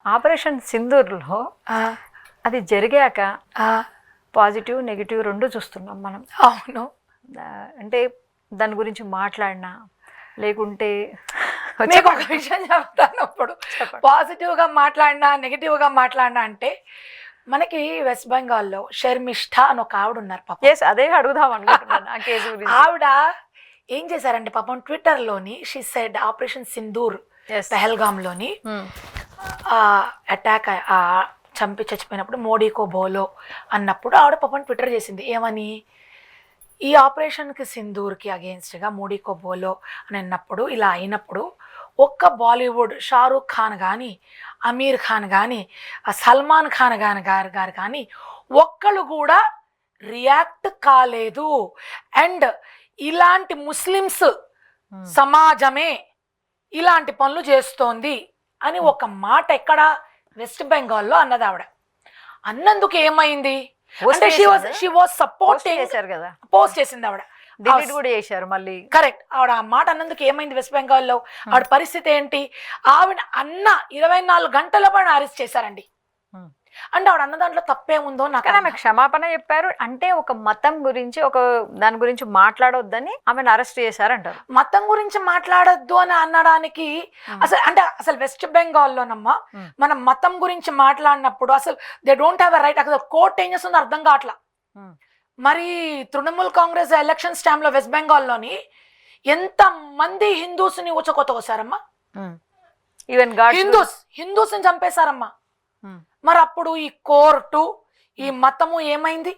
Operation సింధూర్లో ఆ, అది జరిగాక ఆ, పాజిటివ్ నెగిటివ్ రెండు చూస్తున్నాం మనం. అవును. ఆ, అంటే దాని గురించి మాట్లాడినా లేకుంటే మీకు ఒక విషయం చెప్తాను. ఇప్పుడు చెప్పండి. పాజిటివ్గా మాట్లాడినా నెగిటివ్గా మాట్లాడినా అంటే మనకి వెస్ట్ బెంగాల్లో షర్మిష్ఠ అని ఒక ఆవిడ ఉన్నారు పాపం. ఎస్, అదే అడుగుదాం అనుకుంటున్నాను ఆ కేసు గురించి. ఆవిడ ఏం చేశారంటే పాపం ట్విట్టర్లోని she said operation Sindoor Yes. పెహల్గాంలోని అటాక్ చంపి చచ్చిపోయినప్పుడు మోడీకో బోలో అన్నప్పుడు ఆవిడ పాపం ట్విట్టర్ చేసింది ఏమని, ఈ ఆపరేషన్కి సింధూర్కి అగేన్స్ట్గా మోడీకో బోలో అని అన్నప్పుడు ఇలా అయినప్పుడు ఒక్క బాలీవుడ్ షారూఖ్ ఖాన్ కానీ అమీర్ ఖాన్ కానీ సల్మాన్ ఖాన్ గారు కానీ ఒక్కళ్ళు కూడా రియాక్ట్ కాలేదు. అండ్ ఇలాంటి ముస్లిమ్స్ సమాజమే ఇలాంటి పనులు చేస్తోంది అని ఒక మాట ఎక్కడ వెస్ట్ బెంగాల్లో అన్నది ఆవిడ. అన్నందుకు ఏమైంది అంటే షీ వాజ్ సపోర్టింగ్, చేశారు కదా, పోస్ట్ చేసింది ఆవిడ, డిలీట్ కూడా చేశారు మళ్ళీ. కరెక్ట్. ఆవిడ ఆ మాట అన్నందుకు ఏమైంది వెస్ట్ బెంగాల్లో, ఆవిడ పరిస్థితి ఏంటి, ఆవిడ అన్న 24 గంటల పాటు అరెస్ట్ చేశారండి. అంటే ఆవిడ అన్న దాంట్లో తప్పేముందో నాకు కానీ ఆమె క్షమాపణ చెప్పారు. అంటే ఒక మతం గురించి ఒక దాని గురించి మాట్లాడొద్దని ఆమెను అరెస్ట్ చేశారంటారు. మతం గురించి మాట్లాడొద్దు అని అనడానికి అసలు వెస్ట్ బెంగాల్లోనమ్మా మనం మతం గురించి మాట్లాడినప్పుడు అసలు they don't have a right. అసలు కోర్టు ఏం చేస్తుందో అర్థం కావట్లా. మరి తృణమూల్ కాంగ్రెస్ ఎలక్షన్స్ టైంలో వెస్ట్ బెంగాల్లోని ఎంత మంది హిందూస్ని ఊచకొత్తకొచ్చారమ్మా. ఈవెన్ హిందూస్ని చంపేశారమ్మా. మరి అప్పుడు ఈ కోర్టు ఈ మతము ఏమైంది?